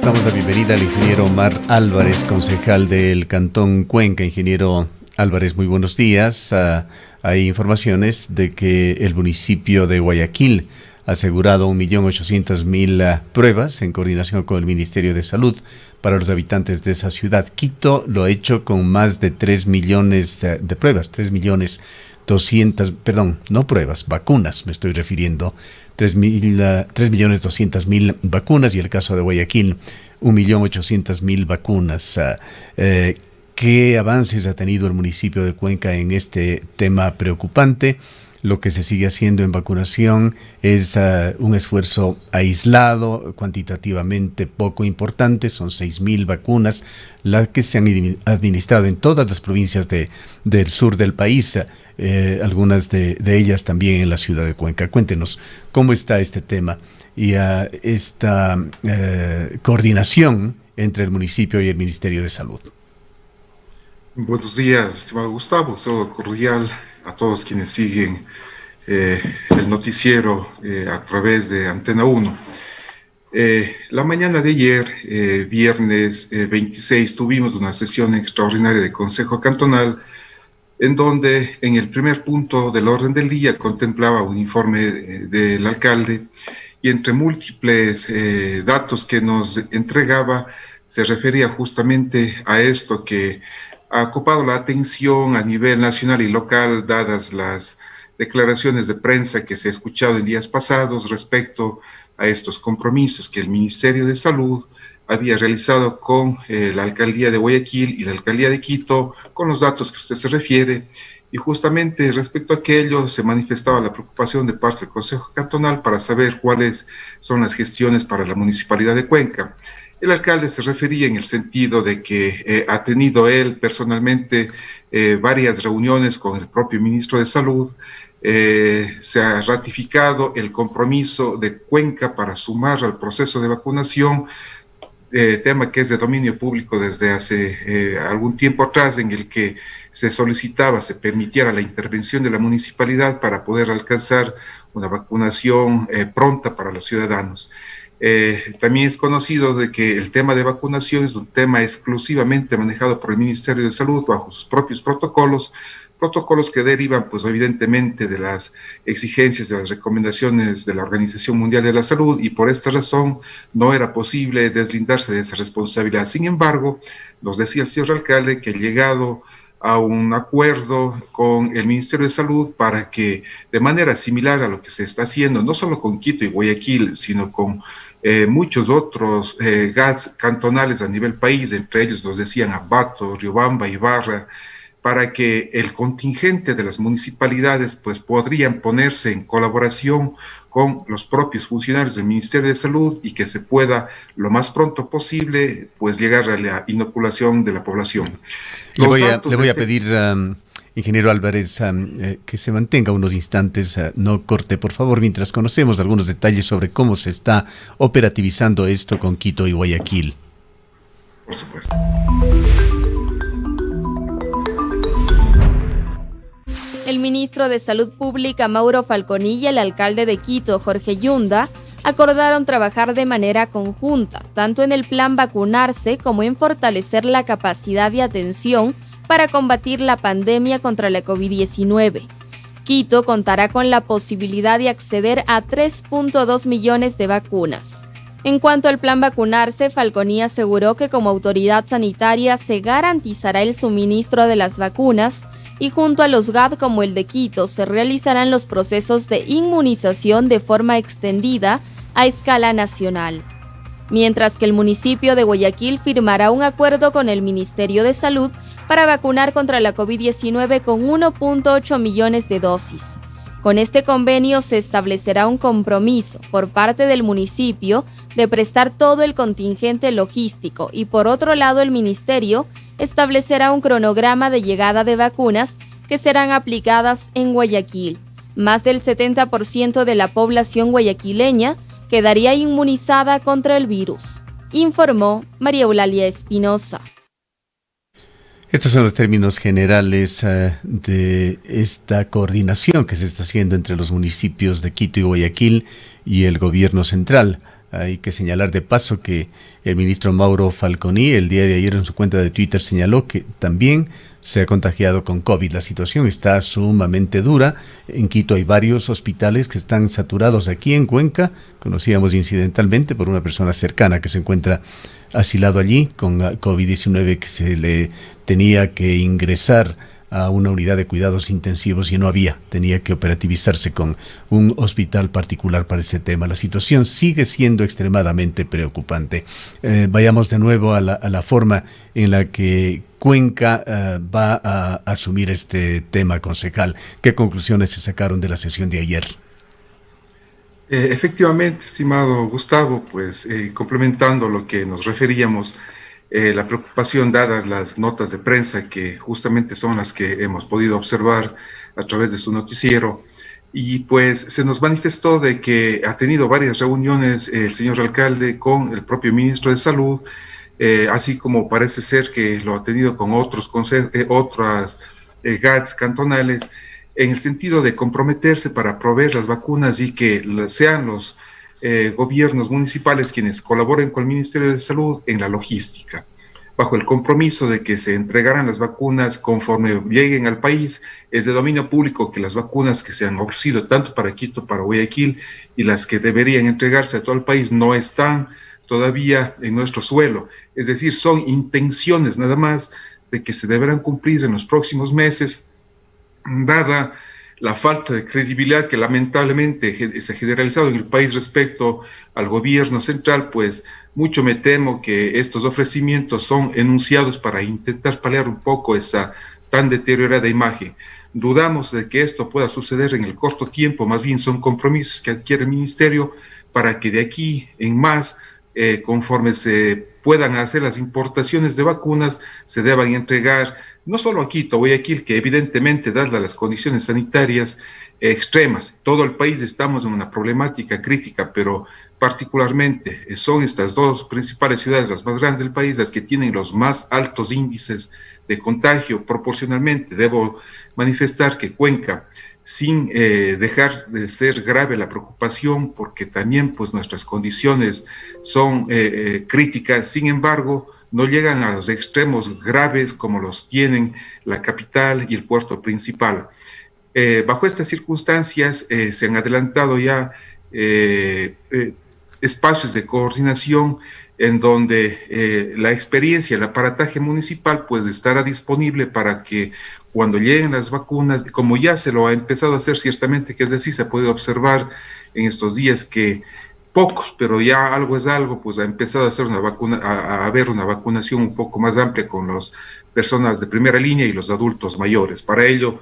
Damos la bienvenida al ingeniero Omar Álvarez, concejal del Cantón Cuenca. Ingeniero Álvarez, muy buenos días. Hay informaciones de que el municipio de Guayaquil ha asegurado 1.800.000 pruebas en coordinación con el Ministerio de Salud para los habitantes de esa ciudad. Quito lo ha hecho con más de 3 millones de pruebas, 3.200.000, vacunas me estoy refiriendo, 3.200.000 vacunas, y el caso de Guayaquil, 1.800.000 vacunas. ¿Qué avances ha tenido el municipio de Cuenca en este tema preocupante? Lo que se sigue haciendo en vacunación es un esfuerzo aislado, cuantitativamente poco importante. Son 6.000 vacunas las que se han administrado en todas las provincias del sur del país, algunas de ellas también en la ciudad de Cuenca. Cuéntenos cómo está este tema y esta coordinación entre el municipio y el Ministerio de Salud. Buenos días, estimado Gustavo. Saludo cordial a todos quienes siguen el noticiero a través de Antena 1. La mañana de ayer, viernes 26, tuvimos una sesión extraordinaria de Consejo Cantonal, en donde en el primer punto del orden del día contemplaba un informe del alcalde, y entre múltiples datos que nos entregaba, se refería justamente a esto que ha ocupado la atención a nivel nacional y local, dadas las declaraciones de prensa que se ha escuchado en días pasados respecto a estos compromisos que el Ministerio de Salud había realizado con la Alcaldía de Guayaquil y la Alcaldía de Quito, con los datos que usted se refiere. Y justamente respecto a aquello se manifestaba la preocupación de parte del Consejo Cantonal para saber cuáles son las gestiones para la Municipalidad de Cuenca. El alcalde se refería en el sentido de que ha tenido él personalmente varias reuniones con el propio ministro de Salud. Se ha ratificado el compromiso de Cuenca para sumar al proceso de vacunación, tema que es de dominio público desde hace algún tiempo atrás, en el que se solicitaba, se permitiera la intervención de la municipalidad para poder alcanzar una vacunación pronta para los ciudadanos. También es conocido de que el tema de vacunación es un tema exclusivamente manejado por el Ministerio de Salud bajo sus propios protocolos que derivan, pues evidentemente, de las exigencias, de las recomendaciones de la Organización Mundial de la Salud, y por esta razón no era posible deslindarse de esa responsabilidad. Sin embargo, nos decía el señor alcalde que ha llegado a un acuerdo con el Ministerio de Salud para que, de manera similar a lo que se está haciendo, no solo con Quito y Guayaquil, sino con muchos otros GATS cantonales a nivel país, entre ellos nos decían Ambato, Riobamba, Ibarra, para que el contingente de las municipalidades pues podrían ponerse en colaboración con los propios funcionarios del Ministerio de Salud y que se pueda lo más pronto posible pues llegar a la inoculación de la población. Le voy a pedir, ingeniero Álvarez, que se mantenga unos instantes, no corte, por favor, mientras conocemos algunos detalles sobre cómo se está operativizando esto con Quito y Guayaquil. Por supuesto. El ministro de Salud Pública, Mauro Falconilla, y el alcalde de Quito, Jorge Yunda, acordaron trabajar de manera conjunta, tanto en el plan vacunarse como en fortalecer la capacidad de atención para combatir la pandemia contra la COVID-19. Quito contará con la posibilidad de acceder a 3.2 millones de vacunas. En cuanto al plan vacunarse, Falconilla aseguró que como autoridad sanitaria se garantizará el suministro de las vacunas y junto a los GAD como el de Quito se realizarán los procesos de inmunización de forma extendida a escala nacional. Mientras que el municipio de Guayaquil firmará un acuerdo con el Ministerio de Salud para vacunar contra la COVID-19 con 1.8 millones de dosis. Con este convenio se establecerá un compromiso por parte del municipio de prestar todo el contingente logístico y por otro lado el ministerio establecerá un cronograma de llegada de vacunas que serán aplicadas en Guayaquil. Más del 70% de la población guayaquileña quedaría inmunizada contra el virus, informó María Eulalia Espinosa. Estos son los términos generales de esta coordinación que se está haciendo entre los municipios de Quito y Guayaquil y el gobierno central. Hay que señalar de paso que el ministro Mauro Falconi el día de ayer en su cuenta de Twitter señaló que también se ha contagiado con COVID. La situación está sumamente dura. En Quito hay varios hospitales que están saturados. Aquí en Cuenca conocíamos incidentalmente por una persona cercana que se encuentra asilado allí con COVID-19, que se le tenía que ingresar a una unidad de cuidados intensivos y no había, tenía que operativizarse con un hospital particular para este tema. La situación sigue siendo extremadamente preocupante. Vayamos de nuevo a la forma en la que Cuenca va a asumir este tema, concejal. ¿Qué conclusiones se sacaron de la sesión de ayer? Efectivamente, estimado Gustavo, pues complementando lo que nos referíamos, la preocupación dadas las notas de prensa que justamente son las que hemos podido observar a través de su noticiero, y pues se nos manifestó de que ha tenido varias reuniones el señor alcalde con el propio ministro de Salud, así como parece ser que lo ha tenido con otras GATS cantonales, en el sentido de comprometerse para proveer las vacunas y que sean los gobiernos municipales quienes colaboren con el Ministerio de Salud en la logística, bajo el compromiso de que se entregarán las vacunas conforme lleguen al país. Es de dominio público que las vacunas que se han ofrecido tanto para Quito, para Guayaquil, y las que deberían entregarse a todo el país no están todavía en nuestro suelo. Es decir, son intenciones nada más de que se deberán cumplir en los próximos meses, dada la falta de credibilidad que lamentablemente se ha generalizado en el país respecto al gobierno central. Pues mucho me temo que estos ofrecimientos son enunciados para intentar paliar un poco esa tan deteriorada imagen. Dudamos de que esto pueda suceder en el corto tiempo, más bien son compromisos que adquiere el ministerio para que de aquí en más, conforme se puedan hacer las importaciones de vacunas, se deban entregar no solo a Quito, Guayaquil, que evidentemente, dadas las condiciones sanitarias extremas, todo el país estamos en una problemática crítica, pero particularmente son estas dos principales ciudades, las más grandes del país, las que tienen los más altos índices de contagio. Proporcionalmente, debo manifestar que Cuenca, sin dejar de ser grave la preocupación, porque también pues nuestras condiciones son críticas, sin embargo, no llegan a los extremos graves como los tienen la capital y el puerto principal. Bajo estas circunstancias se han adelantado ya espacios de coordinación en donde la experiencia, el aparataje municipal pues estará disponible para que cuando lleguen las vacunas, como ya se lo ha empezado a hacer ciertamente, que es decir, se ha podido observar en estos días que pocos, pero ya algo es algo, pues ha empezado a hacer a haber una vacunación un poco más amplia con las personas de primera línea y los adultos mayores. Para ello,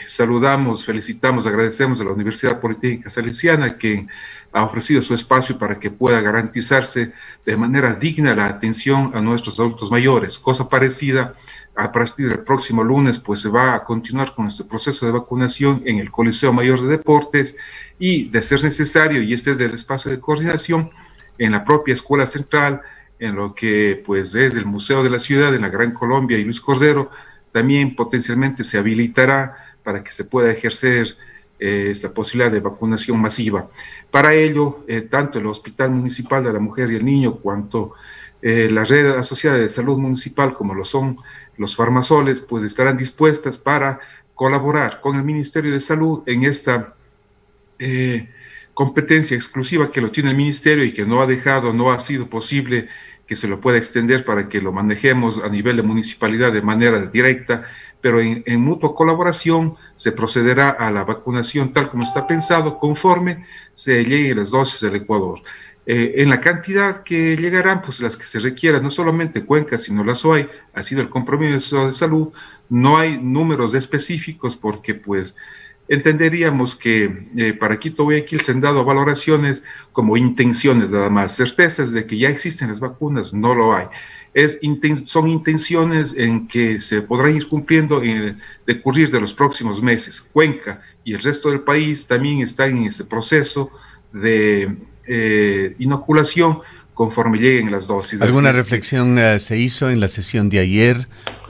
saludamos, felicitamos, agradecemos a la Universidad Politécnica Salesiana que ha ofrecido su espacio para que pueda garantizarse de manera digna la atención a nuestros adultos mayores. Cosa parecida, a partir del próximo lunes, pues se va a continuar con este proceso de vacunación en el Coliseo Mayor de Deportes y, de ser necesario, y este es del espacio de coordinación, en la propia Escuela Central, en lo que pues es el Museo de la Ciudad, en la Gran Colombia y Luis Cordero, también potencialmente se habilitará para que se pueda ejercer esta posibilidad de vacunación masiva. Para ello, tanto el Hospital Municipal de la Mujer y el Niño, cuanto la Red Asociada de Salud Municipal, como lo son los farmasoles, pues estarán dispuestas para colaborar con el Ministerio de Salud en esta competencia exclusiva que lo tiene el Ministerio y que no ha sido posible que se lo pueda extender para que lo manejemos a nivel de municipalidad de manera directa, pero en mutua colaboración se procederá a la vacunación tal como está pensado, conforme se lleguen las dosis del Ecuador. En la cantidad que llegarán, pues las que se requieran, no solamente Cuenca, sino la SOAI, ha sido el compromiso de salud. No hay números específicos porque pues entenderíamos que para Quito, Guayaquil se han dado valoraciones como intenciones nada más. Certezas de que ya existen las vacunas no lo hay. Son intenciones en que se podrán ir cumpliendo en el decurrir de los próximos meses. Cuenca y el resto del país también están en ese proceso de inoculación conforme lleguen las dosis. ¿Alguna reflexión se hizo en la sesión de ayer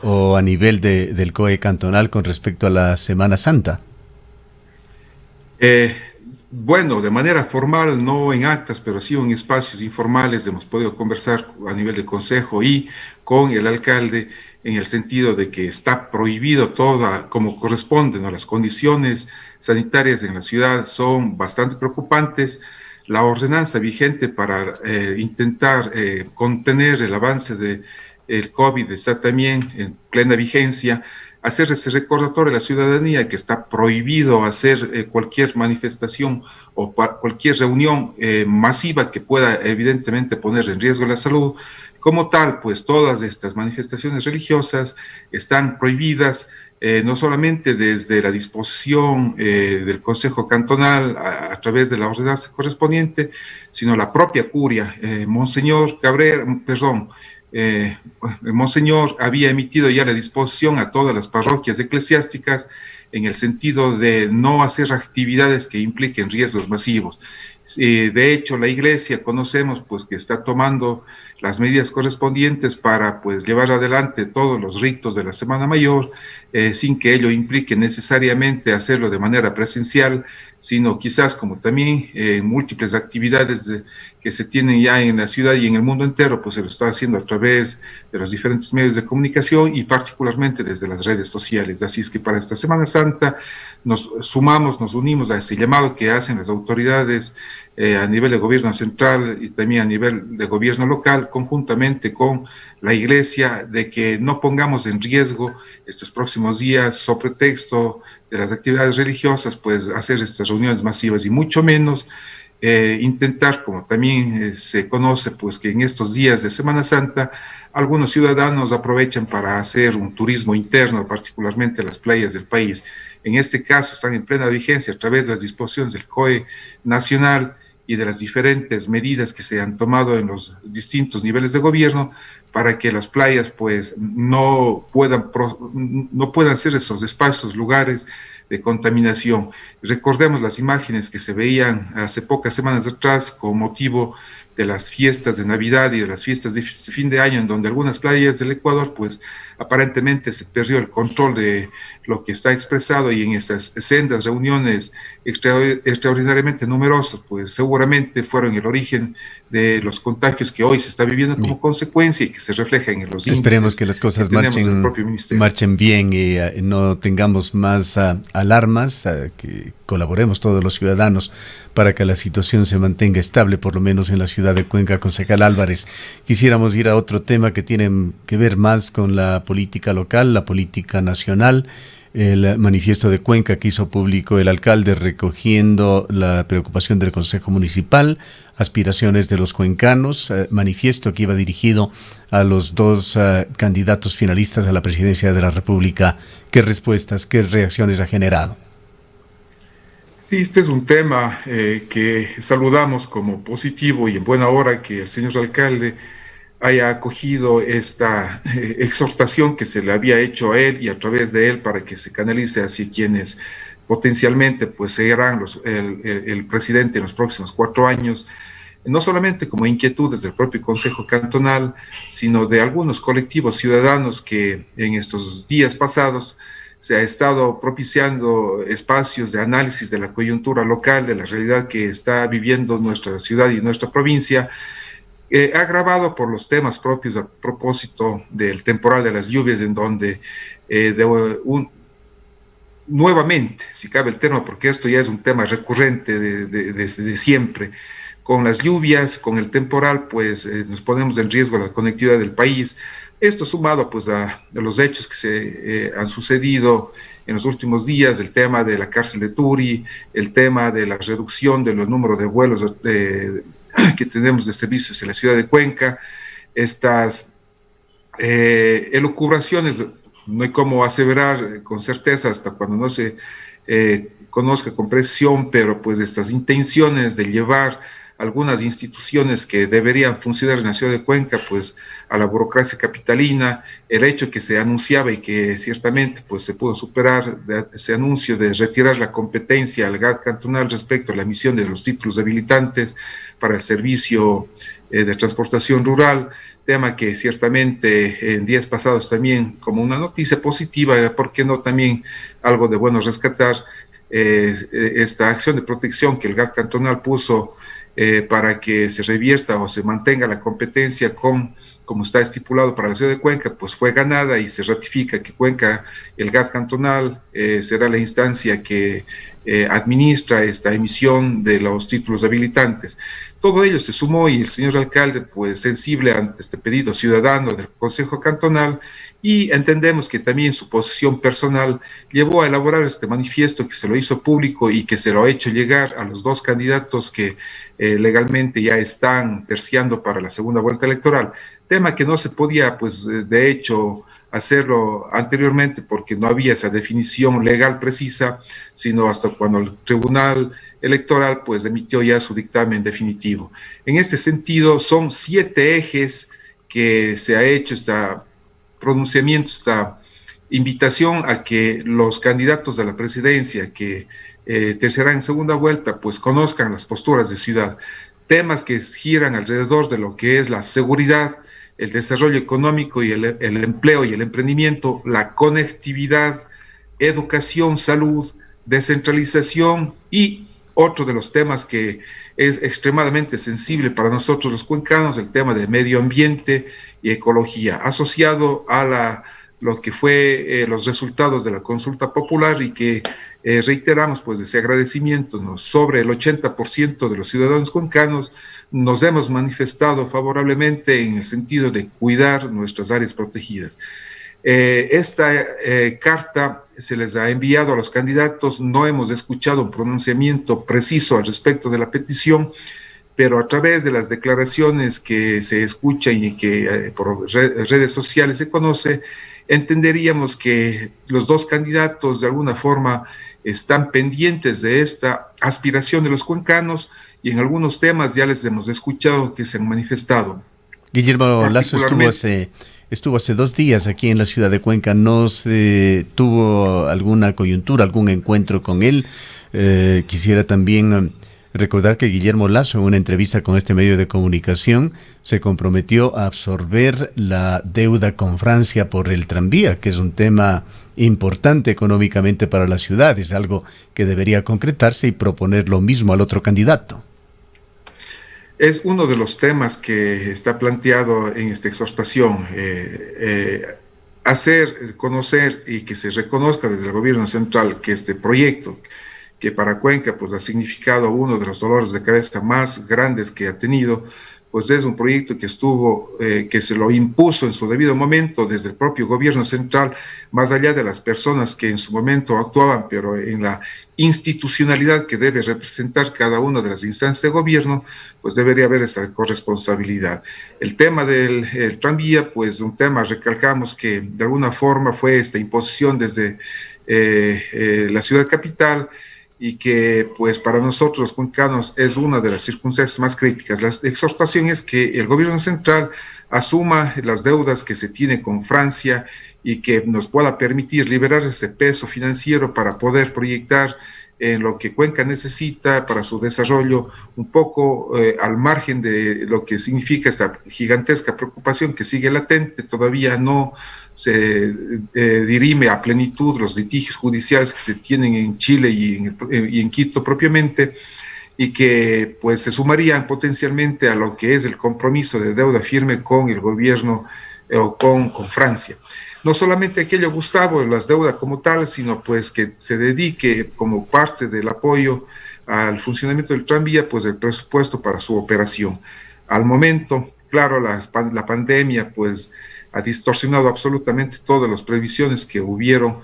o a nivel del COE cantonal con respecto a la Semana Santa? Bueno, de manera formal, no en actas, pero sí en espacios informales hemos podido conversar a nivel de consejo y con el alcalde en el sentido de que está prohibido toda, como corresponde, ¿no? Las condiciones sanitarias en la ciudad son bastante preocupantes. La ordenanza vigente para intentar contener el avance del COVID está también en plena vigencia. Hacer ese recordatorio a la ciudadanía que está prohibido hacer cualquier manifestación o cualquier reunión masiva que pueda evidentemente poner en riesgo la salud. Como tal, pues todas estas manifestaciones religiosas están prohibidas, no solamente desde la disposición del Consejo Cantonal a través de la ordenanza correspondiente, sino la propia curia. Monseñor Cabrera, perdón, el Monseñor había emitido ya la disposición a todas las parroquias eclesiásticas en el sentido de no hacer actividades que impliquen riesgos masivos. De hecho, la Iglesia conocemos pues que está tomando las medidas correspondientes para pues llevar adelante todos los ritos de la Semana Mayor, sin que ello implique necesariamente hacerlo de manera presencial, sino quizás como también múltiples actividades que se tienen ya en la ciudad y en el mundo entero, pues se lo está haciendo a través de los diferentes medios de comunicación y particularmente desde las redes sociales. Así es que para esta Semana Santa nos sumamos, nos unimos a ese llamado que hacen las autoridades a nivel de gobierno central y también a nivel de gobierno local, conjuntamente con la Iglesia, de que no pongamos en riesgo estos próximos días, sobre pretexto de las actividades religiosas, pues hacer estas reuniones masivas y mucho menos intentar, como también se conoce, pues que en estos días de Semana Santa algunos ciudadanos aprovechan para hacer un turismo interno, particularmente las playas del país. En este caso están en plena vigencia a través de las disposiciones del COE nacional y de las diferentes medidas que se han tomado en los distintos niveles de gobierno para que las playas pues no puedan ser esos espacios, lugares de contaminación. Recordemos las imágenes que se veían hace pocas semanas atrás con motivo de las fiestas de Navidad y de las fiestas de fin de año, en donde algunas playas del Ecuador, pues aparentemente se perdió el control de lo que está expresado y en estas sendas reuniones extraordinariamente numerosas, pues seguramente fueron el origen de los contagios que hoy se está viviendo como consecuencia y que se reflejan en los índices. Esperemos que las cosas marchen bien y no tengamos más alarmas, que colaboremos todos los ciudadanos para que la situación se mantenga estable, por lo menos en la ciudad de Cuenca. Concejal Álvarez, quisiéramos ir a otro tema que tiene que ver más con la política local, la política nacional. El manifiesto de Cuenca que hizo público el alcalde recogiendo la preocupación del Consejo Municipal, aspiraciones de los cuencanos, manifiesto que iba dirigido a los dos candidatos finalistas a la presidencia de la República. ¿Qué respuestas, qué reacciones ha generado? Sí, este es un tema que saludamos como positivo y en buena hora que el señor alcalde haya acogido esta exhortación que se le había hecho a él y a través de él para que se canalice hacia quienes potencialmente pues serán el presidente en los próximos 4 años, no solamente como inquietudes del propio Consejo Cantonal, sino de algunos colectivos ciudadanos que en estos días pasados se ha estado propiciando espacios de análisis de la coyuntura local, de la realidad que está viviendo nuestra ciudad y nuestra provincia, agravado por los temas propios a propósito del temporal de las lluvias, en donde nuevamente, si cabe el tema, porque esto ya es un tema recurrente desde siempre, con las lluvias, con el temporal, pues nos ponemos en riesgo la conectividad del país. Esto sumado pues a los hechos que se han sucedido en los últimos días, el tema de la cárcel de Turi, el tema de la reducción de los números de vuelos que tenemos de servicios en la ciudad de Cuenca, estas elucubraciones, no hay cómo aseverar con certeza hasta cuando no se conozca con precisión, pero pues estas intenciones de llevar algunas instituciones que deberían funcionar en la ciudad de Cuenca, pues a la burocracia capitalina, el hecho que se anunciaba y que ciertamente pues se pudo superar ese anuncio de retirar la competencia al GAT cantonal respecto a la emisión de los títulos habilitantes para el servicio de transportación rural, tema que ciertamente en días pasados también como una noticia positiva, ¿por qué no también algo de bueno rescatar? esta acción de protección que el GAT cantonal puso para que se revierta o se mantenga la competencia como está estipulado para la ciudad de Cuenca, pues fue ganada y se ratifica que Cuenca, el GAT cantonal, será la instancia que administra esta emisión de los títulos habilitantes. Todo ello se sumó y el señor alcalde, pues sensible ante este pedido ciudadano del Consejo Cantonal, y entendemos que también su posición personal llevó a elaborar este manifiesto que se lo hizo público y que se lo ha hecho llegar a los dos candidatos que legalmente ya están terciando para la segunda vuelta electoral, tema que no se podía, pues de hecho, hacerlo anteriormente porque no había esa definición legal precisa, sino hasta cuando el Tribunal Electoral pues emitió ya su dictamen definitivo. En este sentido, son 7 ejes que se ha hecho esta pronunciamiento, esta invitación a que los candidatos de la presidencia que terciarán en segunda vuelta, pues conozcan las posturas de ciudad, temas que giran alrededor de lo que es la seguridad, el desarrollo económico y el empleo y el emprendimiento, la conectividad, educación, salud, descentralización y otro de los temas que es extremadamente sensible para nosotros los cuencanos, el tema de medio ambiente y ecología, asociado a lo que fue los resultados de la consulta popular y que reiteramos pues ese agradecimiento, ¿no? Sobre el 80% de los ciudadanos cuencanos nos hemos manifestado favorablemente en el sentido de cuidar nuestras áreas protegidas. Esta carta se les ha enviado a los candidatos, no hemos escuchado un pronunciamiento preciso al respecto de la petición, pero a través de las declaraciones que se escuchan y que por redes sociales se conoce, entenderíamos que los dos candidatos de alguna forma están pendientes de esta aspiración de los cuencanos y en algunos temas ya les hemos escuchado que se han manifestado. Guillermo Lasso estuvo hace 2 días aquí en la ciudad de Cuenca. ¿No se tuvo alguna coyuntura, algún encuentro con él? Quisiera también recordar que Guillermo Lasso, en una entrevista con este medio de comunicación, se comprometió a absorber la deuda con Francia por el tranvía, que es un tema importante económicamente para la ciudad. Es algo que debería concretarse y proponer lo mismo al otro candidato. Es uno de los temas que está planteado en esta exhortación, hacer conocer y que se reconozca desde el gobierno central que este proyecto, que para Cuenca pues ha significado uno de los dolores de cabeza más grandes que ha tenido, pues es un proyecto que estuvo, que se lo impuso en su debido momento desde el propio gobierno central, más allá de las personas que en su momento actuaban, pero en la institucionalidad que debe representar cada una de las instancias de gobierno, pues debería haber esa corresponsabilidad. El tema del tranvía, pues un tema, recalcamos que de alguna forma fue esta imposición desde la ciudad capital, y que pues para nosotros los cuencanos es una de las circunstancias más críticas. La exhortación es que el gobierno central asuma las deudas que se tiene con Francia y que nos pueda permitir liberar ese peso financiero para poder proyectar en lo que Cuenca necesita para su desarrollo, un poco al margen de lo que significa esta gigantesca preocupación que sigue latente. Todavía no se dirime a plenitud los litigios judiciales que se tienen en Chile y en Quito propiamente, y que pues se sumarían potencialmente a lo que es el compromiso de deuda firme con el gobierno o con Francia. No solamente aquello, Gustavo, las deudas como tal, sino pues que se dedique como parte del apoyo al funcionamiento del tranvía, pues el presupuesto para su operación. Al momento, claro, la pandemia pues ha distorsionado absolutamente todas las previsiones que hubieron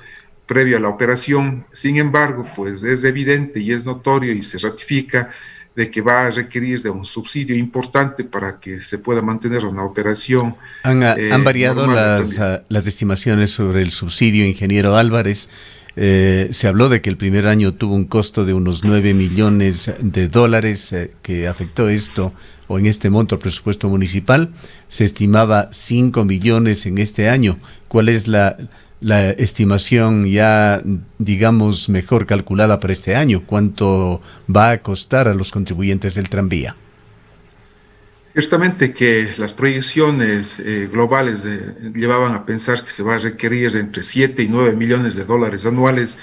previo a la operación. Sin embargo, pues es evidente y es notorio y se ratifica de que va a requerir de un subsidio importante para que se pueda mantener una operación. Han variado las estimaciones sobre el subsidio, ingeniero Álvarez. Se habló de que el primer año tuvo un costo de unos 9 millones de dólares que afectó esto o en este monto al presupuesto municipal. Se estimaba 5 millones en este año. ¿Cuál es la estimación ya, digamos, mejor calculada para este año? ¿Cuánto va a costar a los contribuyentes del tranvía? Ciertamente que las proyecciones globales llevaban a pensar que se va a requerir entre 7 y 9 millones de dólares anuales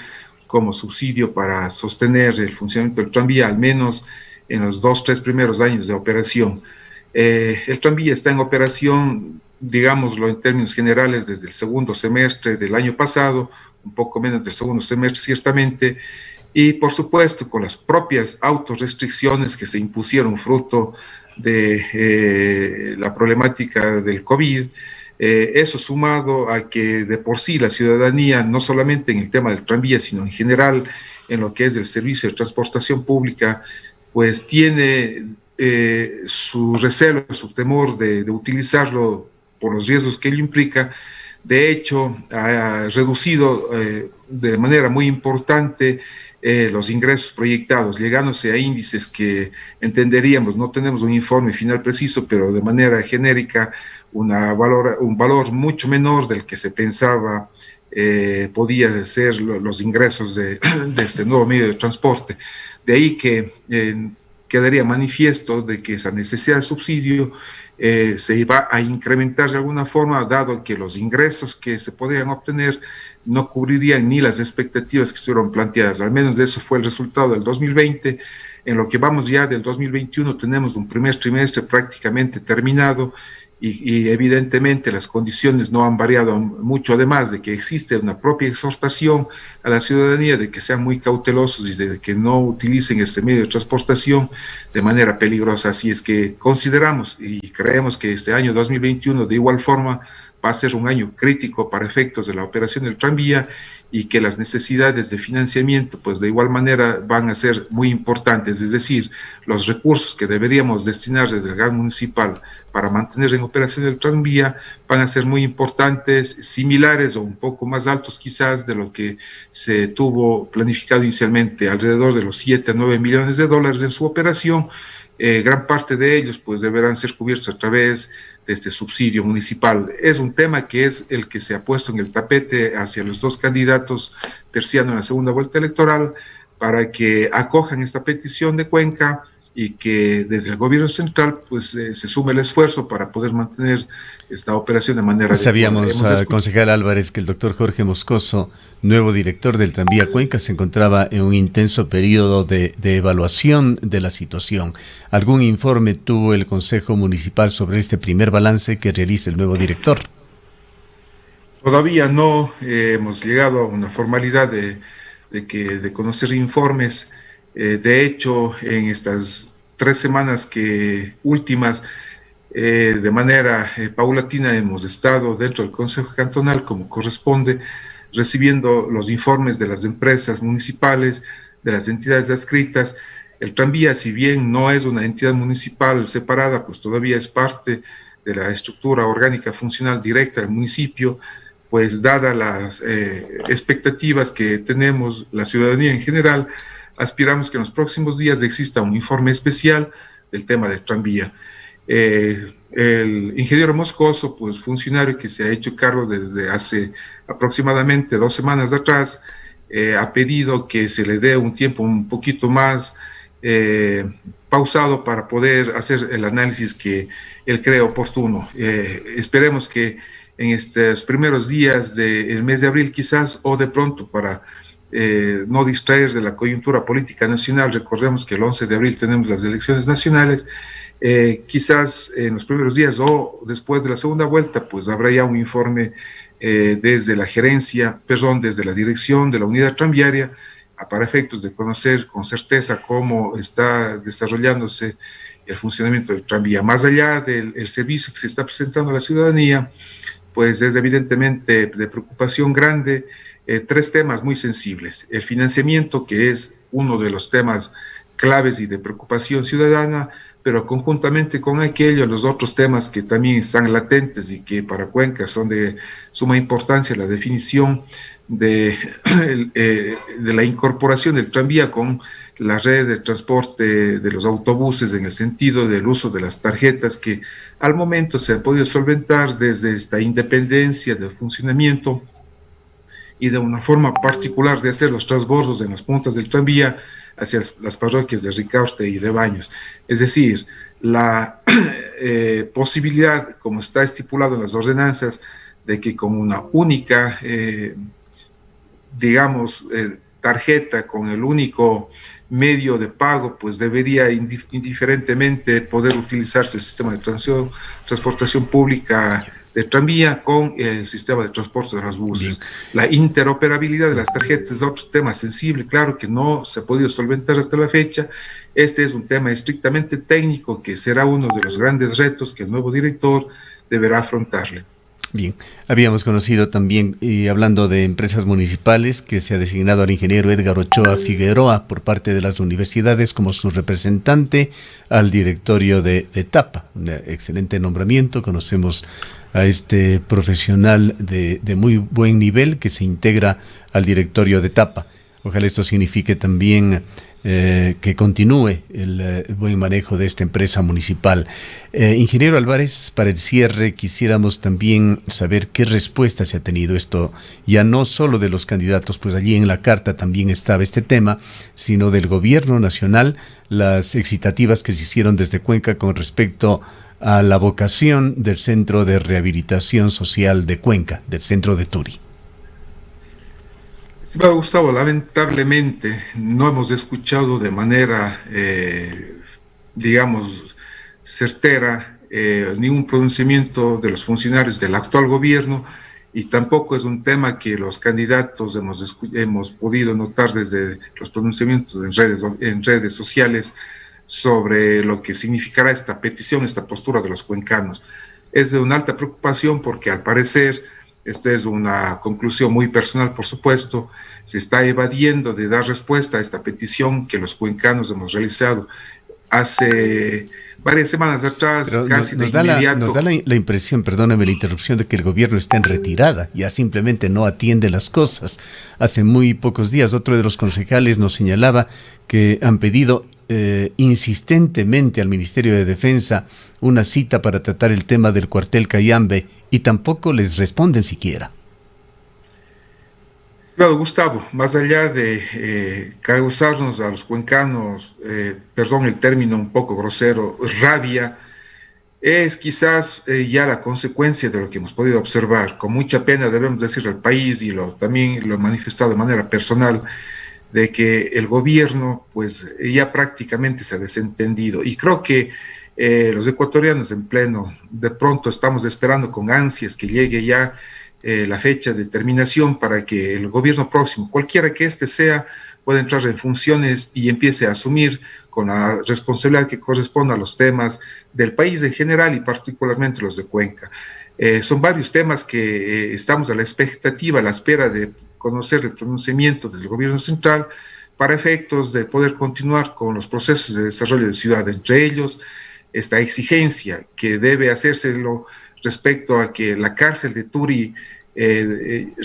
como subsidio para sostener el funcionamiento del tranvía, al menos en los 2-3 primeros años de operación. El tranvía está en operación, digámoslo en términos generales, desde el segundo semestre del año pasado, un poco menos del segundo semestre ciertamente, y por supuesto con las propias autorrestricciones que se impusieron fruto de la problemática del COVID. Eso sumado a que de por sí la ciudadanía, no solamente en el tema del tranvía, sino en general en lo que es el servicio de transportación pública, pues tiene su recelo, su temor de utilizarlo por los riesgos que ello implica. De hecho, ha reducido de manera muy importante los ingresos proyectados, llegándose a índices que entenderíamos, no tenemos un informe final preciso, pero de manera genérica, un valor mucho menor del que se pensaba podía ser los ingresos de este nuevo medio de transporte. De ahí que quedaría manifiesto de que esa necesidad de subsidio se iba a incrementar de alguna forma, dado que los ingresos que se podían obtener no cubrirían ni las expectativas que estuvieron planteadas. Al menos de eso fue el resultado del 2020. En lo que vamos ya del 2021 tenemos un primer trimestre prácticamente terminado y evidentemente las condiciones no han variado mucho, además de que existe una propia exhortación a la ciudadanía de que sean muy cautelosos y de que no utilicen este medio de transportación de manera peligrosa. Así es que consideramos y creemos que este año 2021 de igual forma va a ser un año crítico para efectos de la operación del tranvía y que las necesidades de financiamiento, pues de igual manera van a ser muy importantes, es decir, los recursos que deberíamos destinar desde el GAN municipal para mantener en operación el tranvía van a ser muy importantes, similares o un poco más altos quizás de lo que se tuvo planificado inicialmente, alrededor de los 7 a 9 millones de dólares en su operación. Gran parte de ellos pues deberán ser cubiertos a través de este subsidio municipal. Es un tema que es el que se ha puesto en el tapete hacia los dos candidatos terciando en la segunda vuelta electoral para que acojan esta petición de Cuenca y que desde el gobierno central pues se sume el esfuerzo para poder mantener esta operación de manera Sabíamos, concejal Álvarez, que el doctor Jorge Moscoso, nuevo director del Tranvía Cuenca, se encontraba en un intenso periodo de evaluación de la situación. ¿Algún informe tuvo el Consejo Municipal sobre este primer balance que realiza el nuevo director? Todavía no hemos llegado a una formalidad de conocer informes. De hecho, en estas 3 semanas últimas, de manera paulatina hemos estado dentro del Consejo Cantonal, como corresponde, recibiendo los informes de las empresas municipales, de las entidades adscritas. El tranvía, si bien no es una entidad municipal separada, pues todavía es parte de la estructura orgánica funcional directa del municipio, pues dadas las expectativas que tenemos la ciudadanía en general, aspiramos que en los próximos días exista un informe especial del tema del tranvía. El ingeniero Moscoso, pues funcionario que se ha hecho cargo desde hace aproximadamente 2 semanas atrás, ha pedido que se le dé un tiempo un poquito más pausado para poder hacer el análisis que él cree oportuno. Esperemos que en estos primeros días del mes de abril quizás, o de pronto para no distraer de la coyuntura política nacional, recordemos que el 11 de abril tenemos las elecciones nacionales, quizás en los primeros días o después de la segunda vuelta, pues habrá ya un informe desde la gerencia, desde la dirección de la unidad tranviaria, para efectos de conocer con certeza cómo está desarrollándose el funcionamiento del tranvía. Más allá del servicio que se está presentando a la ciudadanía, pues es evidentemente de preocupación grande 3 temas muy sensibles. El financiamiento, que es uno de los temas claves y de preocupación ciudadana, pero conjuntamente con aquello, los otros temas que también están latentes y que para Cuenca son de suma importancia, la definición de la incorporación del tranvía con la red de transporte de los autobuses en el sentido del uso de las tarjetas que al momento se han podido solventar desde esta independencia del funcionamiento y de una forma particular de hacer los transbordos en las puntas del tranvía hacia las parroquias de Ricaurte y de Baños. Es decir, la posibilidad, como está estipulado en las ordenanzas, de que con una única, tarjeta con el único medio de pago, pues debería indiferentemente poder utilizarse el sistema de transportación pública de tranvía con el sistema de transporte de los buses. Bien. La interoperabilidad de las tarjetas es otro tema sensible, claro que no se ha podido solventar hasta la fecha. Este es un tema estrictamente técnico que será uno de los grandes retos que el nuevo director deberá afrontarle. Bien, habíamos conocido también, hablando de empresas municipales, que se ha designado al ingeniero Edgar Ochoa Figueroa por parte de las universidades como su representante al directorio de TAPA. Un excelente nombramiento. Conocemos a este profesional de muy buen nivel que se integra al directorio de TAPA. Ojalá esto signifique también que continúe el buen manejo de esta empresa municipal. Ingeniero Álvarez, para el cierre quisiéramos también saber qué respuesta se ha tenido esto, ya no solo de los candidatos, pues allí en la carta también estaba este tema, sino del gobierno nacional, las excitativas que se hicieron desde Cuenca con respecto a la vocación del Centro de Rehabilitación Social de Cuenca, del Centro de Turi. Estimado Gustavo, lamentablemente no hemos escuchado de manera, digamos, certera ningún pronunciamiento de los funcionarios del actual gobierno, y tampoco es un tema que los candidatos hemos podido notar desde los pronunciamientos en redes sociales sobre lo que significará esta petición, esta postura de los cuencanos. Es de una alta preocupación porque al parecer, esta es una conclusión muy personal, por supuesto, se está evadiendo de dar respuesta a esta petición que los cuencanos hemos realizado hace varias semanas atrás. Pero casi nos da la impresión, perdóname la interrupción, de que el gobierno está en retirada, ya simplemente no atiende las cosas. Hace muy pocos días otro de los concejales nos señalaba que han pedido insistentemente al Ministerio de Defensa una cita para tratar el tema del cuartel Cayambe y tampoco les responden siquiera. Claro, Gustavo, más allá de causarnos a los cuencanos, perdón el término un poco grosero, rabia, es quizás ya la consecuencia de lo que hemos podido observar. Con mucha pena debemos decir al país, y también lo he manifestado de manera personal, de que el gobierno pues ya prácticamente se ha desentendido, y creo que los ecuatorianos en pleno, de pronto estamos esperando con ansias que llegue ya la fecha de terminación para que el gobierno próximo, cualquiera que éste sea, pueda entrar en funciones y empiece a asumir con la responsabilidad que corresponde a los temas del país en general y particularmente los de Cuenca. Son varios temas que estamos a la expectativa, a la espera de conocer el pronunciamiento del gobierno central para efectos de poder continuar con los procesos de desarrollo de ciudad, entre ellos esta exigencia que debe hacérselo respecto a que la cárcel de Turi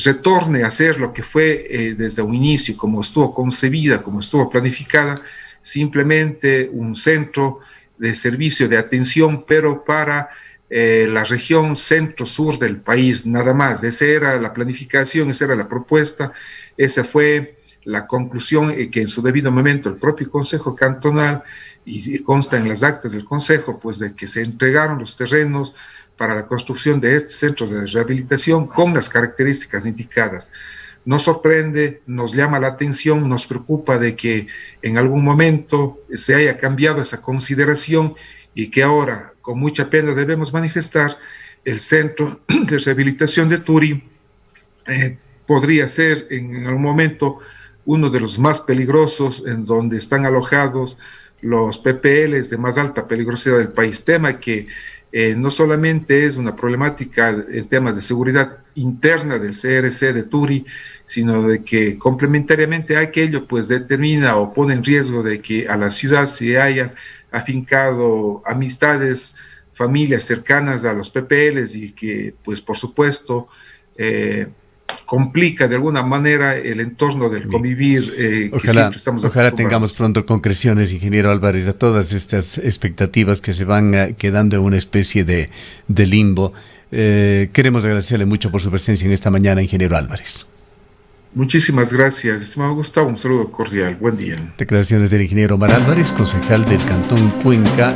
retorne a ser lo que fue desde un inicio, como estuvo concebida, como estuvo planificada, simplemente un centro de servicio de atención, pero para la región centro-sur del país, nada más. Esa era la planificación, esa era la propuesta, esa fue la conclusión que en su debido momento el propio Consejo Cantonal, y consta en las actas del Consejo, pues de que se entregaron los terrenos para la construcción de este centro de rehabilitación con las características indicadas. Nos sorprende, nos llama la atención, nos preocupa de que en algún momento se haya cambiado esa consideración y que ahora, con mucha pena, debemos manifestar el centro de rehabilitación de Turi podría ser en algún momento uno de los más peligrosos, en donde están alojados los PPLs de más alta peligrosidad del país, tema que no solamente es una problemática en temas de seguridad interna del CRC de Turi, sino de que complementariamente a aquello pues determina o pone en riesgo de que a la ciudad se hayan afincado amistades, familias cercanas a los PPLs y que pues por supuesto complica de alguna manera el entorno del convivir. Ojalá tengamos pronto concreciones, ingeniero Álvarez, a todas estas expectativas que se van quedando en una especie de limbo. Queremos agradecerle mucho por su presencia en esta mañana, ingeniero Álvarez. Muchísimas gracias, estimado Gustavo, un saludo cordial, buen día. Declaraciones del ingeniero Omar Álvarez, concejal del Cantón Cuenca.